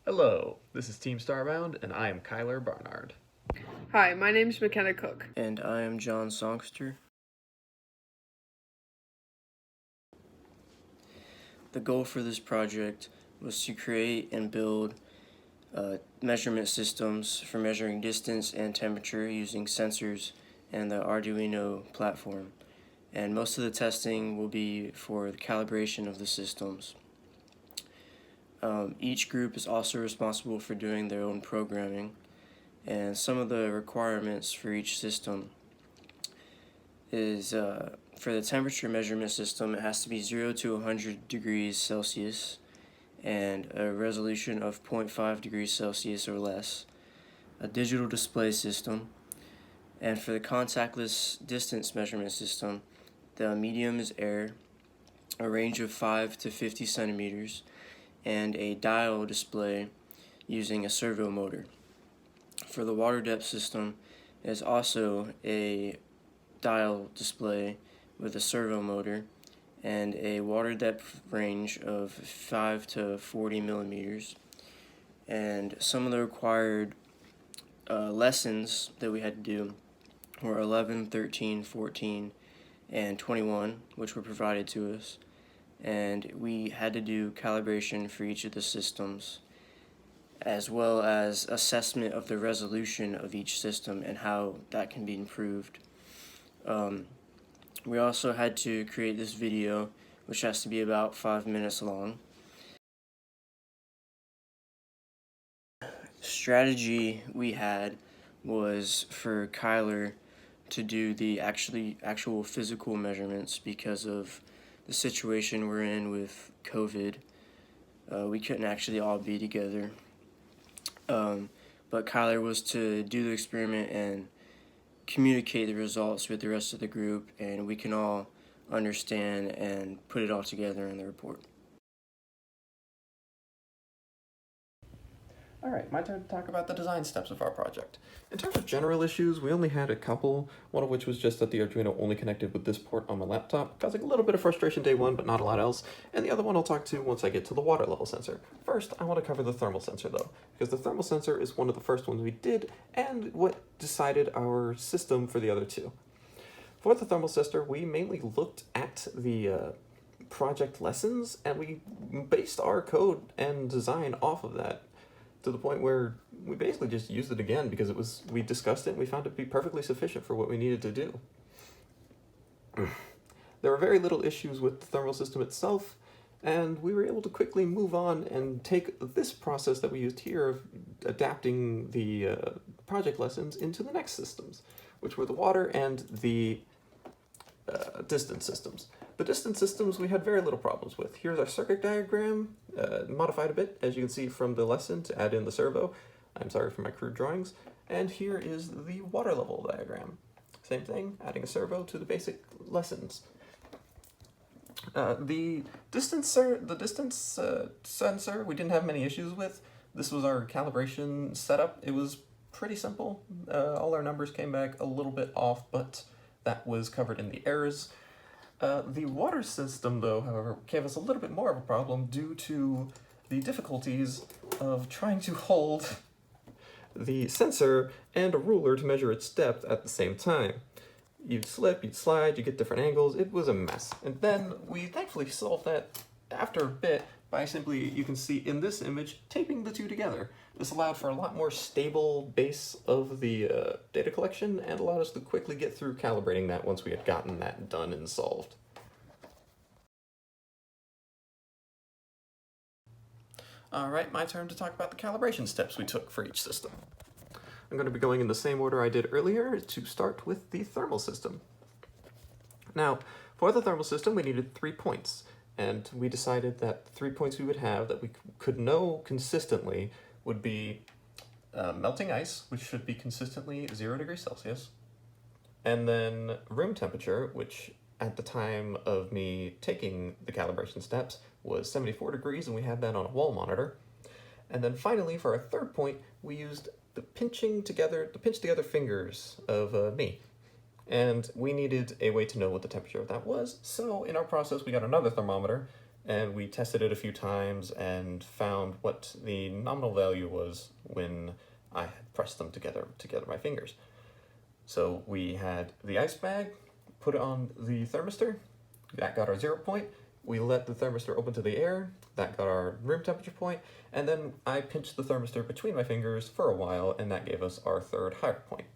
Hello, this is Team Starbound, and I am Kyler Barnard. Hi, my name's McKenna Cook. And I am John Songster. The goal for this project was to create and build measurement systems for measuring distance and temperature using sensors and the Arduino platform. And most of the testing will be for the calibration of the systems. Each group is also responsible for doing their own programming, and some of the requirements for each system is for the temperature measurement system, it has to be 0 to 100 degrees Celsius and a resolution of 0.5 degrees Celsius or less, a digital display system, and for the contactless distance measurement system, the medium is air, a range of 5 to 50 centimeters, and a dial display using a servo motor. For the water depth system, it is also a dial display with a servo motor and a water depth range of 5 to 40 millimeters. And some of the required lessons that we had to do were 11, 13, 14, and 21, which were provided to us. And we had to do calibration for each of the systems, as well as assessment of the resolution of each system and how that can be improved. We also had to create this video, which has to be about 5 minutes long. Strategy we had was for Kyler to do the actual physical measurements because of the situation we're in with COVID. We couldn't actually all be together. But Kyler was to do the experiment and communicate the results with the rest of the group, and we can all understand and put it all together in the report. Alright, my turn to talk about the design steps of our project. In terms of general issues, we only had a couple, one of which was just that the Arduino only connected with this port on my laptop, causing a little bit of frustration day one, but not a lot else, and the other one I'll talk to once I get to the water level sensor. First, I want to cover the thermal sensor though, because the thermal sensor is one of the first ones we did, and what decided our system for the other two. For the thermal sensor, we mainly looked at the project lessons, and we based our code and design off of that, to the point where we basically just used it again because we discussed it and we found it to be perfectly sufficient for what we needed to do. There were very little issues with the thermal system itself, and we were able to quickly move on and take this process that we used here of adapting the project lessons into the next systems, which were the water and the distance systems. The distance systems we had very little problems with. Here's our circuit diagram, modified a bit, as you can see from the lesson, to add in the servo. I'm sorry for my crude drawings. And here is the water level diagram. Same thing, adding a servo to the basic lessons. The distance sensor we didn't have many issues with. This was our calibration setup. It was pretty simple. All our numbers came back a little bit off, but that was covered in the errors. The water system, though, however, gave us a little bit more of a problem due to the difficulties of trying to hold the sensor and a ruler to measure its depth at the same time. You'd slip, you'd slide, you get different angles. It was a mess. And then we thankfully solved that after a bit by simply, you can see in this image, taping the two together. This allowed for a lot more stable base of the data collection and allowed us to quickly get through calibrating that once we had gotten that done and solved. Alright, my turn to talk about the calibration steps we took for each system. I'm going to be going in the same order I did earlier to start with the thermal system. Now, for the thermal system, we needed 3 points, and we decided that 3 points we would have that we could know consistently would be melting ice, which should be consistently 0 degrees Celsius, and then room temperature, which at the time of me taking the calibration steps was 74 degrees, and we had that on a wall monitor. And then finally, for our third point, we used the pinch together fingers of me. And we needed a way to know what the temperature of that was, so in our process we got another thermometer and we tested it a few times and found what the nominal value was when I had pressed them together my fingers. So we had the ice bag, put it on the thermistor, that got our 0 point. We let the thermistor open to the air, that got our room temperature point, and then I pinched the thermistor between my fingers for a while, and that gave us our third higher point.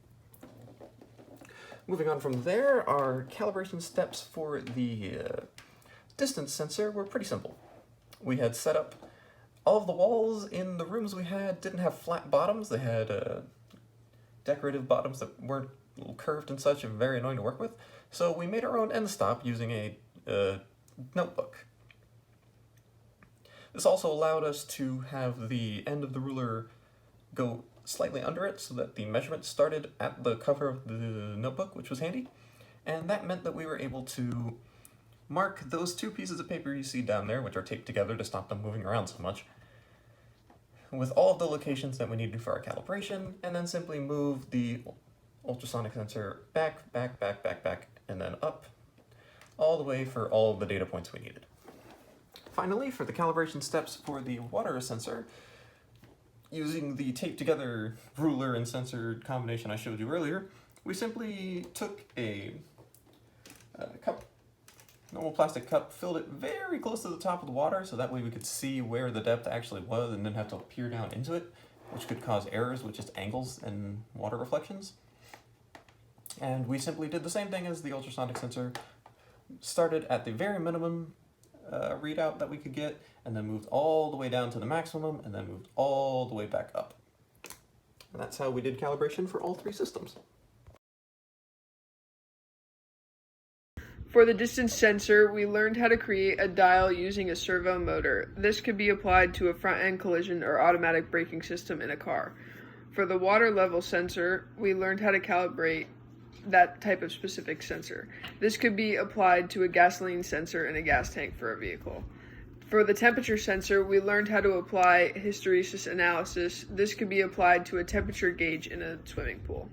Moving on from there, our calibration steps for the distance sensor were pretty simple. We had set up all of the walls in the rooms we had didn't have flat bottoms. They had decorative bottoms that weren't curved and such and very annoying to work with. So we made our own end stop using a notebook. This also allowed us to have the end of the ruler go slightly under it so that the measurement started at the cover of the notebook, which was handy. And that meant that we were able to mark those two pieces of paper you see down there, which are taped together to stop them moving around so much, with all of the locations that we needed for our calibration, and then simply move the ultrasonic sensor back, and then up, all the way for all of the data points we needed. Finally, for the calibration steps for the water sensor, using the taped together ruler and sensor combination I showed you earlier, we simply took a cup, normal plastic cup, filled it very close to the top of the water so that way we could see where the depth actually was and didn't have to peer down into it, which could cause errors with just angles and water reflections. And we simply did the same thing as the ultrasonic sensor, started at the very minimum readout that we could get, and then moved all the way down to the maximum, and then moved all the way back up. And that's how we did calibration for all three systems. For the distance sensor, we learned how to create a dial using a servo motor. This could be applied to a front-end collision or automatic braking system in a car. For the water level sensor, we learned how to calibrate that type of specific sensor. This could be applied to a gasoline sensor in a gas tank for a vehicle. For the temperature sensor, we learned how to apply hysteresis analysis. This could be applied to a temperature gauge in a swimming pool.